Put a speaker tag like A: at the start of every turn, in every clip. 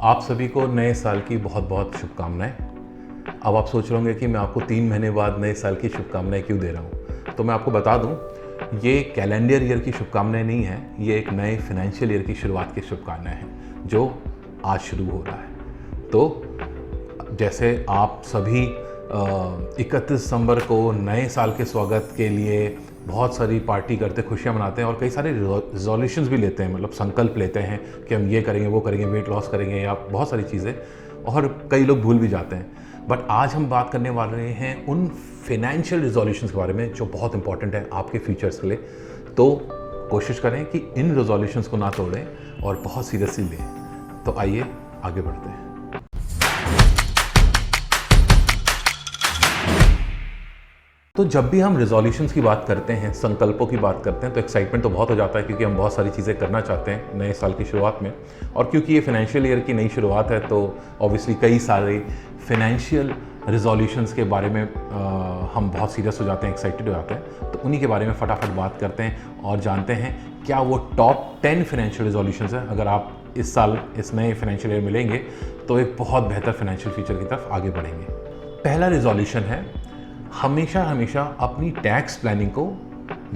A: आप सभी को नए साल की बहुत बहुत शुभकामनाएं। अब आप सोच रहे होंगे कि मैं आपको 3 महीने बाद नए साल की शुभकामनाएं क्यों दे रहा हूँ। तो मैं आपको बता दूँ, ये कैलेंडर ईयर की शुभकामनाएं नहीं है, ये एक नए फाइनेंशियल ईयर की शुरुआत की शुभकामनाएं हैं जो आज शुरू हो रहा है। तो जैसे आप सभी 31 दिसंबर को नए साल के स्वागत के लिए बहुत सारी पार्टी करते, खुशियाँ मनाते हैं और कई सारे रिजोल्यूशंस भी लेते हैं, मतलब संकल्प लेते हैं कि हम ये करेंगे, वो करेंगे, वेट लॉस करेंगे या बहुत सारी चीज़ें, और कई लोग भूल भी जाते हैं। बट आज हम बात करने वाले हैं उन फाइनेंशियल रिजोल्यूशंस के बारे में जो बहुत इंपॉर्टेंट है आपके फ्यूचर्स के लिए। तो कोशिश करें कि इन रिजोल्यूशंस को ना तोड़ें और बहुत सीरियसली लें। तो आइए आगे बढ़ते हैं। तो जब भी हम रिजोल्यूशंस की बात करते हैं, संकल्पों की बात करते हैं, तो एक्साइटमेंट तो बहुत हो जाता है क्योंकि हम बहुत सारी चीज़ें करना चाहते हैं नए साल की शुरुआत में। और क्योंकि ये फाइनेंशियल ईयर की नई शुरुआत है तो ऑब्वियसली कई सारे फाइनेंशियल रिजोल्यूशंस के बारे में हम बहुत सीरियस हो जाते हैं, एक्साइटेड हो जाते हैं। तो उन्हीं के बारे में फटाफट बात करते हैं और जानते हैं क्या वो टॉप 10 फाइनेंशियल रिजोल्यूशंस हैं। अगर आप इस साल इस नए फाइनेंशियल ईयर में लेंगे तो एक बहुत बेहतर फाइनेंशियल फ्यूचर की तरफ आगे बढ़ेंगे। पहला रिजोल्यूशन है, हमेशा हमेशा अपनी टैक्स प्लानिंग को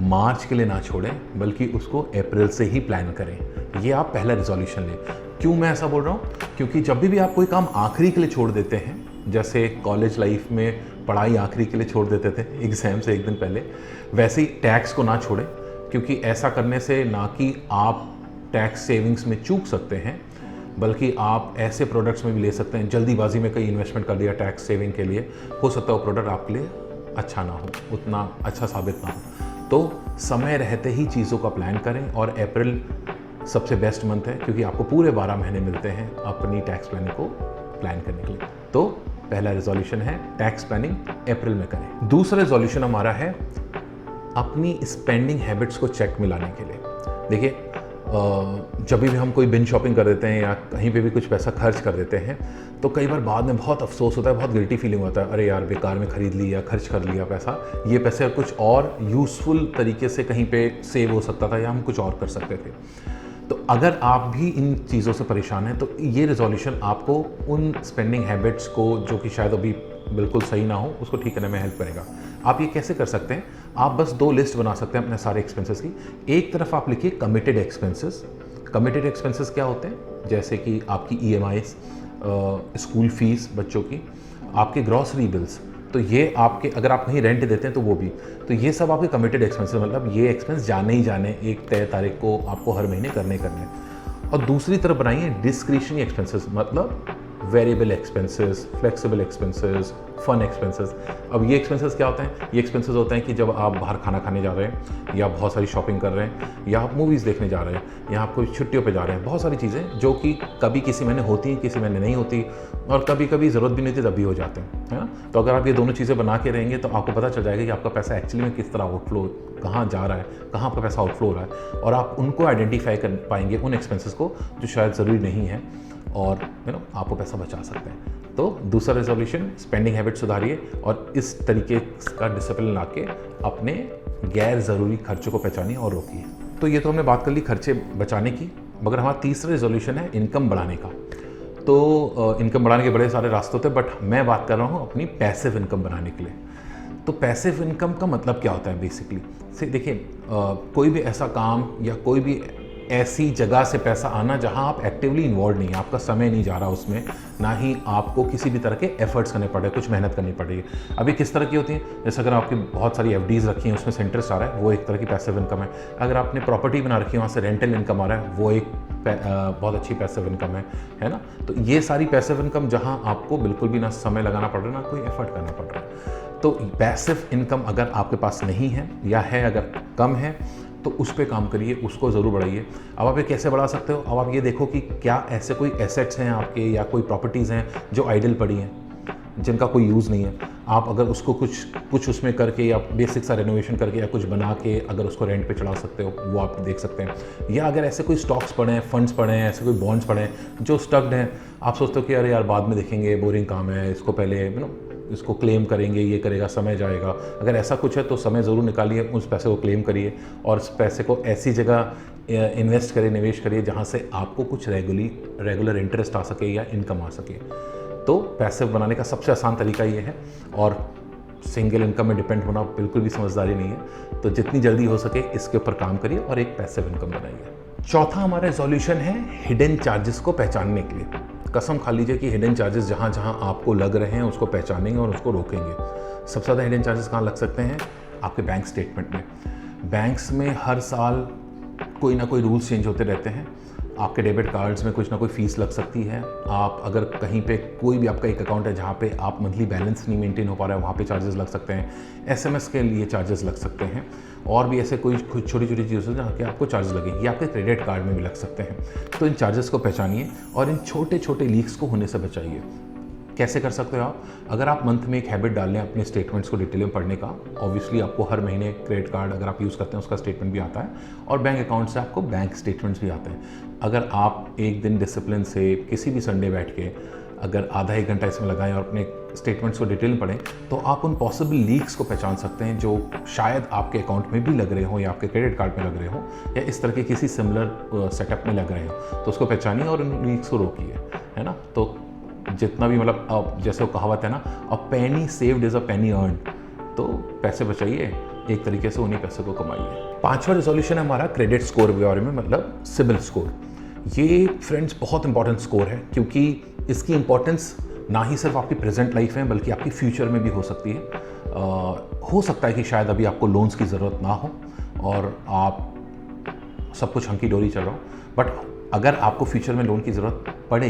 A: मार्च के लिए ना छोड़ें, बल्कि उसको अप्रैल से ही प्लान करें। ये आप पहला रिजोल्यूशन लें। क्यों मैं ऐसा बोल रहा हूँ? क्योंकि जब भी आप कोई काम आखिरी के लिए छोड़ देते हैं, जैसे कॉलेज लाइफ में पढ़ाई आखिरी के लिए छोड़ देते थे एग्ज़ाम से एक दिन पहले, वैसे ही टैक्स को ना छोड़ें। क्योंकि ऐसा करने से ना कि आप टैक्स सेविंग्स में चूक सकते हैं, बल्कि आप ऐसे प्रोडक्ट्स में भी ले सकते हैं। जल्दीबाजी में कहीं इन्वेस्टमेंट कर दिया टैक्स सेविंग के लिए, हो सकता है वो प्रोडक्ट आपके लिए अच्छा ना हो, उतना अच्छा साबित ना हो। तो समय रहते ही चीज़ों का प्लान करें और अप्रैल सबसे बेस्ट मंथ है क्योंकि आपको पूरे 12 महीने मिलते हैं अपनी टैक्स प्लानिंग को प्लान करने के लिए। तो पहला रिजोल्यूशन है टैक्स प्लानिंग अप्रैल में करें। दूसरा रिजोल्यूशन हमारा है अपनी स्पेंडिंग हैबिट्स को चेक में लाने के लिए। देखिए, जब भी हम कोई बिंज शॉपिंग कर देते हैं या कहीं पे भी कुछ पैसा खर्च कर देते हैं तो कई बार बाद में बहुत अफसोस होता है, बहुत गिल्टी फीलिंग होता है, अरे यार बेकार में ख़रीद लिया, खर्च कर लिया पैसा, ये पैसे कुछ और यूज़फुल तरीके से कहीं पे सेव हो सकता था या हम कुछ और कर सकते थे। तो अगर आप भी इन चीज़ों से परेशान हैं तो ये रिजोल्यूशन आपको उन स्पेंडिंग हैबिट्स को, जो कि शायद अभी बिल्कुल सही ना हो, उसको ठीक करने में हेल्प करेगा। आप ये कैसे कर सकते हैं? आप बस 2 लिस्ट बना सकते हैं अपने सारे एक्सपेंसेस की। एक तरफ आप लिखिए कमिटेड एक्सपेंसेस। कमिटेड एक्सपेंसेस क्या होते हैं? जैसे कि आपकी EMIs, स्कूल फीस बच्चों की, आपके ग्रॉसरी बिल्स, तो ये आपके, अगर आप कहीं रेंट देते हैं तो वो भी, तो ये सब आपके कमिटेड एक्सपेंसेस, मतलब ये एक्सपेंस जाने ही जाने, एक तय तारीख को आपको हर महीने करने। और दूसरी तरफ बनाइए डिस्क्रिशनरी एक्सपेंसेस, मतलब variable expenses, flexible expenses, fun expenses. अब ये एक्सपेंसेस क्या होते हैं? ये एक्सपेंसेस होते हैं कि जब आप बाहर खाना खाने जा रहे हैं या बहुत सारी शॉपिंग कर रहे हैं या आप मूवीज़ देखने जा रहे हैं या आप कोई छुट्टियों पे जा रहे हैं, बहुत सारी चीज़ें जो कि कभी किसी महीने होती हैं, किसी महीने नहीं होती, और कभी कभी ज़रूरत भी नहीं होती तब भी हो जाते हैं, है ना। तो अगर आप ये दोनों चीज़ें बना के रहेंगे तो आपको पता चल जाएगा कि आपका पैसा एक्चुअली में किस तरह आउटफ्लो, कहाँ जा रहा है, कहाँ आपका पैसा आउटफ्लो हो रहा है, और आप उनको आइडेंटिफाई कर पाएंगे, उन एक्सपेंसेस को जो शायद ज़रूरी नहीं है, और आपको पैसा बचा सकते हैं। तो दूसरा रेजोल्यूशन, स्पेंडिंग हैबिट सुधारिए और इस तरीके का डिसिप्लिन लाके अपने गैर ज़रूरी खर्चों को पहचानिए और रोकिए। तो ये तो हमने बात कर ली खर्चे बचाने की, मगर हमारा तीसरा रेजोल्यूशन है इनकम बढ़ाने का। तो इनकम बढ़ाने के बड़े सारे रास्ते होते हैं, बट मैं बात कर रहा हूँ अपनी पैसिव इनकम बढ़ाने के लिए। तो पैसिव इनकम का मतलब क्या होता है बेसिकली? से देखिए, कोई भी ऐसा काम या कोई भी ऐसी जगह से पैसा आना जहां आप एक्टिवली इन्वॉल्व नहीं है, आपका समय नहीं जा रहा उसमें, ना ही आपको किसी भी तरह के एफर्ट्स करने पड़े, कुछ मेहनत करनी पड़ेगी। अभी किस तरह की होती है? जैसे अगर आपकी बहुत सारी FDs रखी हैं, उसमें से इंटरेस्ट आ रहा है, वो एक तरह की पैसिव इनकम है। अगर आपने प्रॉपर्टी बना रखी है, वहाँ से रेंटल इनकम आ रहा है, वो एक बहुत अच्छी पैसिव इनकम है ना। तो ये सारी पैसिव इनकम जहाँ आपको बिल्कुल भी ना समय लगाना पड़ रहा है, ना कोई एफर्ट करना पड़ रहा है। तो पैसिव इनकम अगर आपके पास नहीं है या है अगर कम है तो उस पर काम करिए, उसको ज़रूर बढ़ाइए। अब आप ये कैसे बढ़ा सकते हो? अब आप ये देखो कि क्या ऐसे कोई एसेट्स हैं आपके या कोई प्रॉपर्टीज़ हैं जो आइडल पड़ी हैं, जिनका कोई यूज़ नहीं है। आप अगर उसको कुछ उसमें करके या बेसिक सा रेनोवेशन करके या कुछ बना के अगर उसको रेंट पे चढ़ा सकते हो, वो आप देख सकते हैं। या अगर ऐसे कोई स्टॉक्स पड़े हैं, फंड्स पड़े हैं, ऐसे कोई बॉन्ड्स पड़े हैं जो स्टक्ड हैं, आप सोचते हो कि अरे यार बाद में देखेंगे, बोरिंग काम है, इसको पहले इसको क्लेम करेंगे, ये करेगा, समय जाएगा। अगर ऐसा कुछ है तो समय ज़रूर निकालिए, उस पैसे को क्लेम करिए और उस पैसे को ऐसी जगह इन्वेस्ट करिए, निवेश करिए जहाँ से आपको कुछ रेगुलर इंटरेस्ट आ सके या इनकम आ सके। तो पैसे बनाने का सबसे आसान तरीका ये है, और सिंगल इनकम में डिपेंड होना बिल्कुल भी समझदारी नहीं है। तो जितनी जल्दी हो सके इसके ऊपर काम करिए और एक पैसिव इनकम बनाइए। चौथा हमारा रेजोल्यूशन है हिडन चार्जेस को पहचानने के लिए। कसम खा लीजिए कि हिडन चार्जेस जहाँ जहाँ आपको लग रहे हैं उसको पहचानेंगे और उसको रोकेंगे। सबसे ज़्यादा हिडन चार्जेस कहाँ लग सकते हैं? आपके बैंक स्टेटमेंट में। बैंक्स में हर साल कोई ना कोई रूल्स चेंज होते रहते हैं। आपके डेबिट कार्ड्स में कुछ ना कोई फ़ीस लग सकती है। आप अगर कहीं पे कोई भी आपका एक अकाउंट है जहाँ पे आप मंथली बैलेंस नहीं मेंटेन हो पा रहा है, वहाँ पे चार्जेस लग सकते हैं। एसएमएस के लिए चार्जेस लग सकते हैं, और भी ऐसे कोई कुछ छोटी छोटी चीज़ों से जहाँ के आपको चार्जेस लगेंगे। ये आपके क्रेडिट कार्ड में भी लग सकते हैं। तो इन चार्जेस को पहचानिए और इन छोटे छोटे लीक्स को होने से बचाइए। कैसे कर सकते हो आप? अगर आप मंथ में एक हैबिट डाल लें अपने स्टेटमेंट्स को डिटेल में पढ़ने का, ऑब्वियसली आपको हर महीने क्रेडिट कार्ड अगर आप यूज़ करते हैं उसका स्टेटमेंट भी आता है, और बैंक अकाउंट से आपको बैंक स्टेटमेंट्स भी आते हैं। अगर आप एक दिन डिसिप्लिन से किसी भी संडे बैठ के अगर आधा एक घंटा इसमें लगाएं और अपने स्टेटमेंट्स को डिटेल में पढ़ें, तो आप उन पॉसिबल लीक्स को पहचान सकते हैं जो शायद आपके अकाउंट में भी लग रहे हो या आपके क्रेडिट कार्ड में लग रहे हो या इस तरह के किसी सिमिलर सेटअप में लग रहे हो। तो उसको पहचानिए और उन लीक्स को रोकिए, है ना। तो जितना भी मतलब जैसे वो कहावत है ना, a penny saved is a penny earned. तो पैसे बचाइए, एक तरीके से उन्हीं पैसे को कमाइए। पांचवा रेजोल्यूशन है हमारा क्रेडिट स्कोर के बारे में, मतलब सिबिल स्कोर। ये फ्रेंड्स बहुत इंपॉर्टेंट स्कोर है, क्योंकि इसकी इंपॉर्टेंस ना ही सिर्फ आपकी प्रेजेंट लाइफ में बल्कि आपकी फ्यूचर में भी हो सकती है। हो सकता है कि शायद अभी आपको लोन्स की ज़रूरत ना हो और आप सब कुछ हंकी डोरी चल रहा हो, बट अगर आपको फ्यूचर में लोन की ज़रूरत पड़े,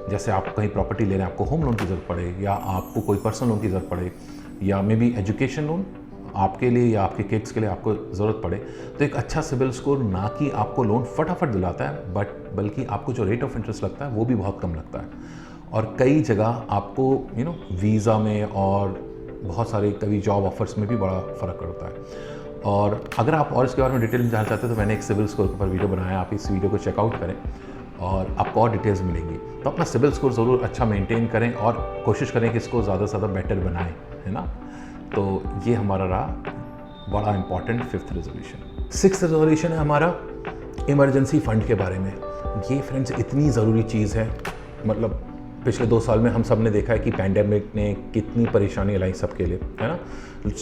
A: जैसे आप कहीं प्रॉपर्टी ले रहे हैं, आपको होम लोन की ज़रूरत पड़े, या आपको कोई पर्सनल लोन की ज़रूरत पड़े, या मे बी एजुकेशन लोन आपके लिए या आपके किड्स के लिए आपको ज़रूरत पड़े, तो एक अच्छा सिबिल स्कोर ना कि आपको लोन फटाफट दिलाता है, बल्कि आपको जो रेट ऑफ इंटरेस्ट लगता है वो भी बहुत कम लगता है। और कई जगह आपको वीज़ा में और बहुत सारे कभी जॉब ऑफर्स में भी बड़ा फ़र्क पड़ता है। और अगर आप और इसके बारे में डिटेल में जानना चाहते हैं तो मैंने एक सिबिल स्कोर के ऊपर वीडियो बनाया, आप इस वीडियो को चेकआउट करें और आपको और डिटेल्स मिलेंगी। तो अपना सिबिल स्कोर ज़रूर अच्छा मेंटेन करें और कोशिश करें कि इसको ज़्यादा से ज़्यादा बेटर बनाएं, है ना। तो ये हमारा रहा बड़ा important fifth resolution. Sixth resolution है हमारा इमरजेंसी फ़ंड के बारे में। ये फ्रेंड्स इतनी ज़रूरी चीज़ है, मतलब पिछले 2 साल में हम सब ने देखा है कि पैंडेमिक ने कितनी परेशानी लाई सबके लिए, है ना।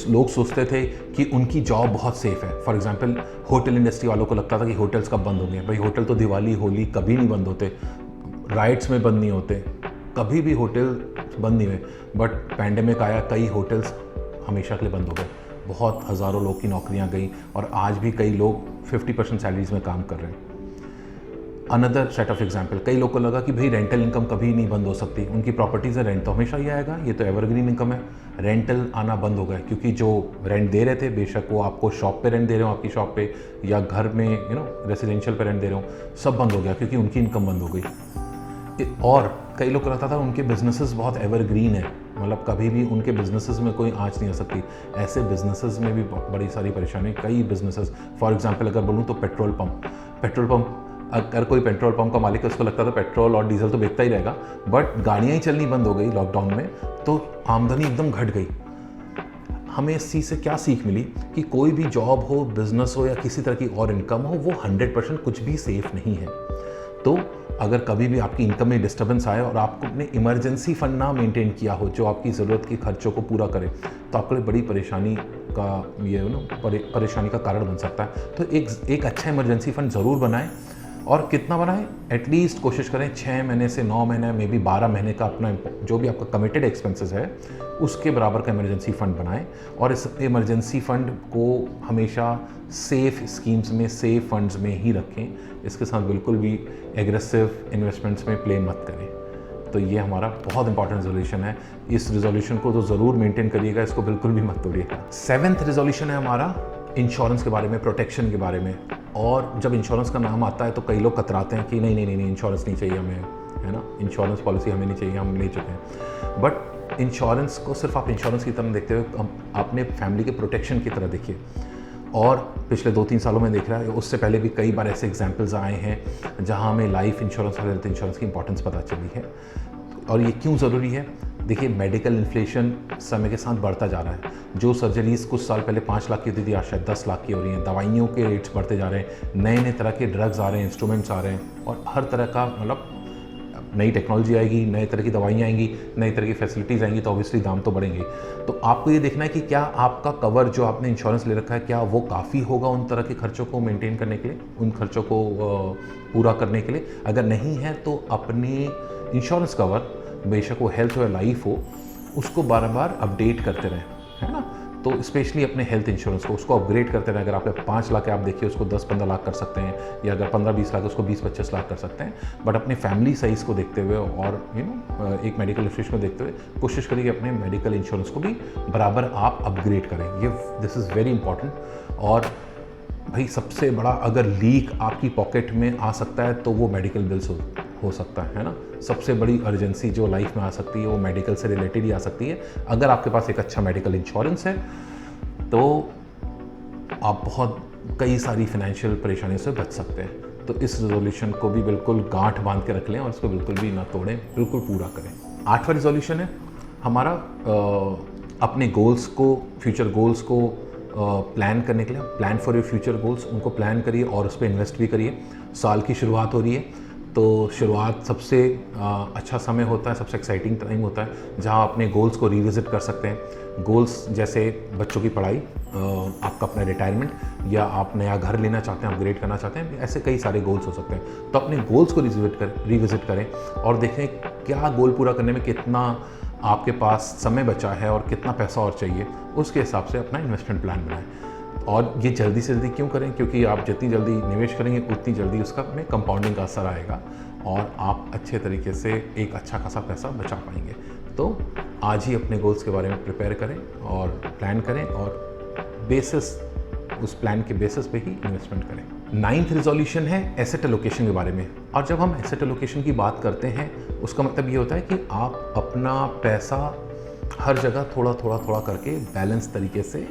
A: लोग सोचते थे कि उनकी जॉब बहुत सेफ़ है। फॉर एग्जांपल होटल इंडस्ट्री वालों को लगता था कि होटल्स कब बंद होंगे। भाई होटल तो दिवाली होली कभी नहीं बंद होते, राइड्स में बंद नहीं होते, कभी भी होटल बंद नहीं हुए। बट पैंडेमिक आया, कई होटल्स हमेशा के लिए बंद हो गए, बहुत हज़ारों लोग की नौकरियाँ गई और आज भी कई लोग 50% सैलरीज में काम कर रहे हैं। अनदर सेट ऑफ एग्जाम्पल, कई लोग को लगा कि भाई रेंटल इनकम कभी नहीं बंद हो सकती, उनकी प्रॉपर्टीज़ है, रेंट तो हमेशा ही आएगा, ये तो एवरग्रीन इनकम है। रेंटल आना बंद हो गया क्योंकि जो रेंट दे रहे थे, बेशक वो आपको शॉप पे रेंट दे रहे हो आपकी शॉप पे, या घर में रेसिडेंशियल पे रेंट दे रहे हो, सब बंद हो गया क्योंकि उनकी इनकम बंद हो गई। और कई लोग को लगता था उनके बिजनेसेस बहुत एवरग्रीन है, मतलब कभी भी उनके बिजनेसेस में कोई आँच नहीं आ सकती। ऐसे बिजनेसेस में भी बड़ी सारी परेशानी। कई बिजनेसेस, फॉर एग्जांपल अगर बोलूँ तो पेट्रोल पंप, अगर कोई पेट्रोल पंप का मालिक है उसको लगता था पेट्रोल और डीजल तो बेचता ही रहेगा, बट गाड़ियाँ ही चलनी बंद हो गई लॉकडाउन में, तो आमदनी एकदम घट गई। हमें इस चीज़ से क्या सीख मिली कि कोई भी जॉब हो, बिजनेस हो या किसी तरह की और इनकम हो, वो 100% कुछ भी सेफ नहीं है। तो अगर कभी भी आपकी इनकम में डिस्टर्बेंस आए और आपको अपने इमरजेंसी फंड ना मेंटेन किया हो जो आपकी ज़रूरत की खर्चों को पूरा करे, तो आपके लिए बड़ी परेशानी का परेशानी का कारण बन सकता है। तो एक अच्छा इमरजेंसी फंड ज़रूर बनाएं, और कितना बनाएं, एटलीस्ट कोशिश करें 6 महीने से 9 महीने, मे बी 12 महीने का अपना जो भी आपका कमिटेड एक्सपेंसेस है उसके बराबर का इमरजेंसी फ़ंड बनाएं। और इस इमरजेंसी फ़ंड को हमेशा सेफ़ स्कीम्स में, सेफ फंड्स में ही रखें। इसके साथ बिल्कुल भी एग्रेसिव इन्वेस्टमेंट्स में प्ले मत करें। तो ये हमारा बहुत इंपॉर्टेंट रेजोल्यूशन है। इस रेजोल्यूशन को तो ज़रूर मेंटेन करिएगा, इसको बिल्कुल भी मत तोड़िएगा। 7th रेजोल्यूशन है हमारा इंश्योरेंस के बारे में, प्रोटेक्शन के बारे में। और जब इंश्योरेंस का नाम आता है तो कई लोग कतराते हैं कि नहीं इंश्योरेंस नहीं चाहिए हमें, है ना, इंश्योरेंस पॉलिसी हमें नहीं चाहिए, हम ले चुके हैं। बट इंश्योरेंस को सिर्फ आप इंश्योरेंस की तरह देखते हुए अपने फैमिली के प्रोटेक्शन की तरह देखिए। और पिछले 2-3 सालों में देख रहा है, उससे पहले भी कई बार ऐसे एग्जाम्पल्स आए हैं जहाँ हमें लाइफ इंश्योरेंस और हेल्थ इंश्योरेंस की इंपॉर्टेंस पता चली है। और ये क्यों ज़रूरी है? देखिए मेडिकल इन्फ्लेशन समय के साथ बढ़ता जा रहा है। जो सर्जरीज़ कुछ साल पहले 5 लाख की होती थी आज शायद 10 लाख की हो रही हैं। दवाइयों के रेट्स बढ़ते जा रहे हैं, नए नए तरह के ड्रग्स आ रहे हैं, इंस्ट्रूमेंट्स आ रहे हैं और हर तरह का मतलब नई टेक्नोलॉजी आएगी, नए तरह की दवाइयाँ आएंगी, नई तरह की फैसिलिटीज़ आएंगी, तो ऑब्वियसली दाम तो बढ़ेंगे। तो आपको ये देखना है कि क्या आपका कवर जो आपने इंश्योरेंस ले रखा है क्या वो काफ़ी होगा उन तरह के खर्चों को मेंटेन करने के लिए, उन खर्चों को पूरा करने के लिए। अगर नहीं है तो अपने इंश्योरेंस कवर, बेशक वो हेल्थ हो या लाइफ हो, उसको बार बार अपडेट करते रहें, है ना। तो स्पेशली अपने हेल्थ इंश्योरेंस को उसको अपग्रेड करते रहें। अगर आपके 5 लाख है, आप देखिए उसको 10-15 लाख कर सकते हैं, या अगर 15-20 लाख है उसको 20-25 लाख कर सकते हैं। बट अपने फैमिली साइज़ को देखते हुए और एक मेडिकल इंश्योरेंस को देखते हुए कोशिश करिए अपने मेडिकल इंश्योरेंस को भी बराबर आप अपग्रेड करें। ये दिस इज़ वेरी इंपॉर्टेंट। और भाई सबसे बड़ा अगर लीक आपकी पॉकेट में आ सकता है तो वो मेडिकल बिल्स हो सकता है ना। सबसे बड़ी अर्जेंसी जो लाइफ में आ सकती है वो मेडिकल से रिलेटेड ही आ सकती है। अगर आपके पास एक अच्छा मेडिकल इंश्योरेंस है तो आप बहुत कई सारी फाइनेंशियल परेशानियों से बच सकते हैं। तो इस रेजोल्यूशन को भी बिल्कुल गांठ बांध के रख लें और इसको बिल्कुल भी ना तोड़ें, बिल्कुल पूरा करें। 8वां रेजोल्यूशन है हमारा अपने गोल्स को, फ्यूचर गोल्स को प्लान करने के लिए। Plan for your future goals, उनको प्लान करिए और उस पर इन्वेस्ट भी करिए। साल की शुरुआत हो रही है तो शुरुआत सबसे अच्छा समय होता है, सबसे एक्साइटिंग टाइम होता है जहां अपने गोल्स को रिविज़िट कर सकते हैं। गोल्स जैसे बच्चों की पढ़ाई, आपका अपना रिटायरमेंट, या आप नया घर लेना चाहते हैं, अपग्रेड करना चाहते हैं, ऐसे कई सारे गोल्स हो सकते हैं। तो अपने गोल्स को रिविज़िट करें और देखें क्या गोल पूरा करने में कितना आपके पास समय बचा है और कितना पैसा और चाहिए। उसके हिसाब से अपना इन्वेस्टमेंट प्लान बनाएं। और ये जल्दी से जल्दी क्यों करें? क्योंकि आप जितनी जल्दी निवेश करेंगे उतनी जल्दी उसका में कंपाउंडिंग का असर आएगा और आप अच्छे तरीके से एक अच्छा खासा पैसा बचा पाएंगे। तो आज ही अपने गोल्स के बारे में प्रिपेयर करें और प्लान करें और बेसिस, उस प्लान के बेसिस पे ही इन्वेस्टमेंट करें। 9th रेजोल्यूशन है एसेट एलोकेशन के बारे में। और जब हम एसेट एलोकेशन की बात करते हैं उसका मतलब ये होता है कि आप अपना पैसा हर जगह थोड़ा थोड़ा थोड़ा करके बैलेंस तरीके से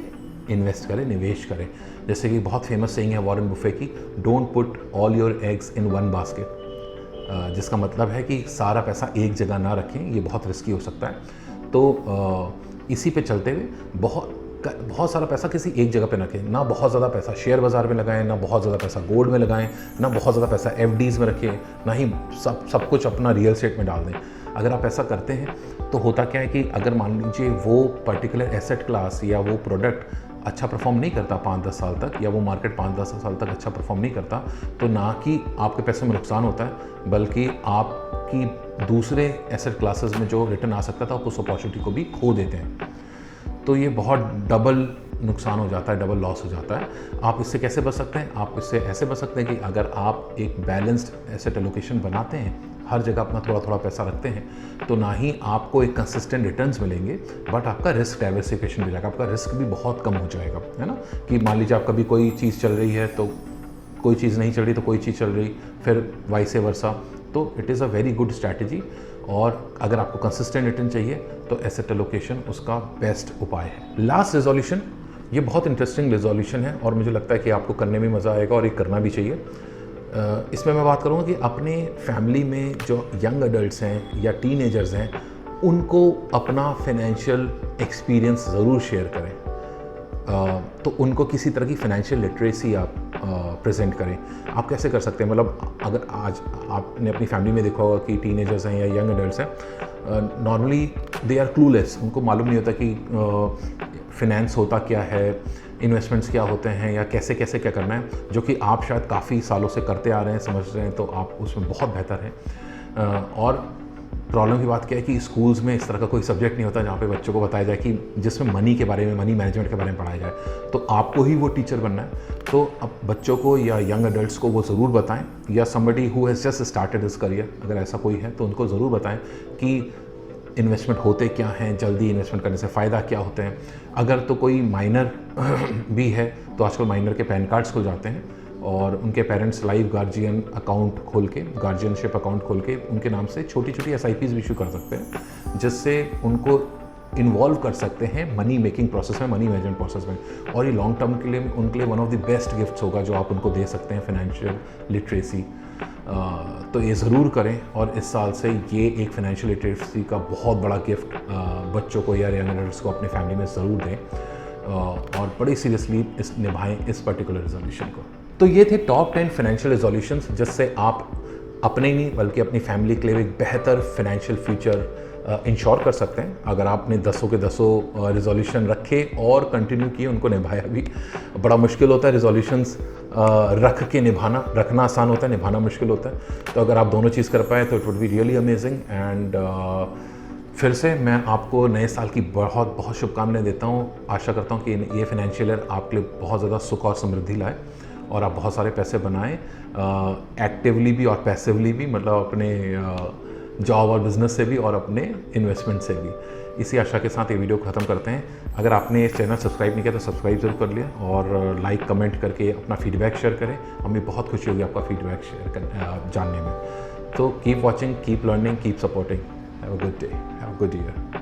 A: इन्वेस्ट करें, निवेश करें। जैसे कि बहुत फेमस सेइंग है वॉरेन बुफे की, don't put all your eggs in one basket, जिसका मतलब है कि सारा पैसा एक जगह ना रखें, ये बहुत रिस्की हो सकता है। तो इसी पे चलते हुए बहुत सारा पैसा किसी एक जगह पे ना रखें। ना बहुत ज़्यादा पैसा शेयर बाज़ार में लगाएं, ना बहुत ज़्यादा पैसा गोल्ड में लगाएं, ना बहुत ज़्यादा पैसा एफडीज़ में रखें, ना ही सब कुछ अपना रियल एस्टेट में डाल दें। अगर आप ऐसा करते हैं तो होता क्या है कि अगर मान लीजिए वो पर्टिकुलर एसेट क्लास या वो प्रोडक्ट अच्छा परफॉर्म नहीं करता 5-10 साल तक, या वो मार्केट 5-10 साल तक अच्छा परफॉर्म नहीं करता, तो ना कि आपके पैसे में नुकसान होता है बल्कि आपकी दूसरे एसेट क्लासेस में जो रिटर्न आ सकता था आप उस अपॉर्चुनिटी को भी खो देते हैं। तो ये बहुत डबल नुकसान हो जाता है, डबल लॉस हो जाता है। आप इससे कैसे बच सकते हैं? आप इससे ऐसे बच सकते हैं कि अगर आप एक बैलेंस्ड एसेट एलोकेशन बनाते हैं, हर जगह अपना थोड़ा थोड़ा पैसा रखते हैं, तो ना ही आपको एक कंसिस्टेंट रिटर्न्स मिलेंगे बट आपका रिस्क डाइवर्सिफिकेशन भी जाएगा, आपका रिस्क भी बहुत कम हो जाएगा, है ना। कि मान लीजिए आप कभी कोई चीज़ चल रही है तो कोई चीज़ नहीं चल रही तो कोई चीज़ चल रही, फिर वाइस वर्सा। तो it is a very good strategy. और अगर आपको कंसिस्टेंट रिटर्न चाहिए तो एसेट एलोकेशन उसका बेस्ट उपाय है। लास्ट रेजोल्यूशन, ये बहुत इंटरेस्टिंग रेजोल्यूशन है और मुझे लगता है कि आपको करने में मज़ा आएगा और ये करना भी चाहिए। इसमें मैं बात करूँगा कि अपने फैमिली में जो यंग एडल्ट्स हैं या टीनेजर्स हैं उनको अपना फाइनेंशियल एक्सपीरियंस ज़रूर शेयर करें। तो उनको किसी तरह की फाइनेंशियल लिटरेसी आप प्रेजेंट करें। आप कैसे कर सकते हैं? मतलब अगर आज आपने अपनी फैमिली में देखा होगा कि टीनेजर्स हैं या यंग एडल्ट्स हैं, नॉर्मली दे आर क्लूलेस, उनको मालूम नहीं होता कि फिनेंस होता क्या है, इन्वेस्टमेंट्स क्या होते हैं, या कैसे कैसे क्या करना है, जो कि आप शायद काफ़ी सालों से करते आ रहे हैं, समझ रहे हैं, तो आप उसमें बहुत बेहतर हैं। और प्रॉब्लम की बात क्या है कि स्कूल्स में इस तरह का कोई सब्जेक्ट नहीं होता जहाँ पे बच्चों को बताया जाए कि जिसमें मनी के बारे में, मनी मैनेजमेंट के बारे में पढ़ाया जाए। तो आपको ही वो टीचर बनना है। तो अब बच्चों को या यंग एडल्ट्स को वो ज़रूर बताएं, या somebody who has just started his career, अगर ऐसा कोई है तो उनको ज़रूर बताएं कि इन्वेस्टमेंट होते क्या हैं, जल्दी इन्वेस्टमेंट करने से फ़ायदा क्या होते हैं। अगर तो कोई माइनर भी है तो आजकल माइनर के पैन कार्ड्स खुल जाते हैं और उनके पेरेंट्स लाइव गार्जियन अकाउंट खोल के, गार्जियनशिप अकाउंट खोल के उनके नाम से छोटी छोटी SIPs भी इशू कर सकते हैं, जिससे उनको इन्वॉल्व कर सकते हैं मनी मेकिंग प्रोसेस में, मनी मैनेजमेंट प्रोसेस में। और ये लॉन्ग टर्म के लिए उनके लिए one of the best gifts होगा जो आप उनको दे सकते हैं, फाइनेंशियल लिटरेसी। तो ये ज़रूर करें। और इस साल से ये एक फाइनेंशियल लिटरेसी का बहुत बड़ा गिफ्ट बच्चों को या यंग एडल्ट्स को अपनी फैमिली में ज़रूर दें, और बड़ी सीरियसली निभाएं इस पर्टिकुलर रेजोल्यूशन को। तो ये थे टॉप 10 फाइनेंशियल रेजोल्यूशंस जिससे आप अपने ही नहीं बल्कि अपनी फैमिली के लिए एक बेहतर फाइनेंशियल फ्यूचर इंश्योर कर सकते हैं। अगर आपने 10 के 10 रेजोल्यूशन रखे और कंटिन्यू किए, उनको निभाया भी। बड़ा मुश्किल होता है रेजोल्यूशंस रख के रखना आसान होता है, निभाना मुश्किल होता है। तो अगर आप दोनों चीज़ कर पाए तो it would be really amazing. And फिर से मैं आपको नए साल की बहुत बहुत शुभकामनाएं देता हूँ। आशा करता हूँ कि ये फाइनेंशियल ईयर आपके लिए बहुत ज़्यादा सुख और समृद्धि लाए और आप बहुत सारे पैसे बनाएं, एक्टिवली भी और पैसिवली भी, मतलब अपने जॉब और बिज़नेस से भी और अपने इन्वेस्टमेंट से भी। इसी आशा के साथ ये वीडियो ख़त्म करते हैं। अगर आपने इस चैनल सब्सक्राइब नहीं किया तो सब्सक्राइब ज़रूर कर लिया और लाइक कमेंट करके अपना फीडबैक शेयर करें। हमें बहुत खुशी होगी आपका फीडबैक जानने में। तो keep watching, keep learning, keep supporting. Have a good day, have a good year.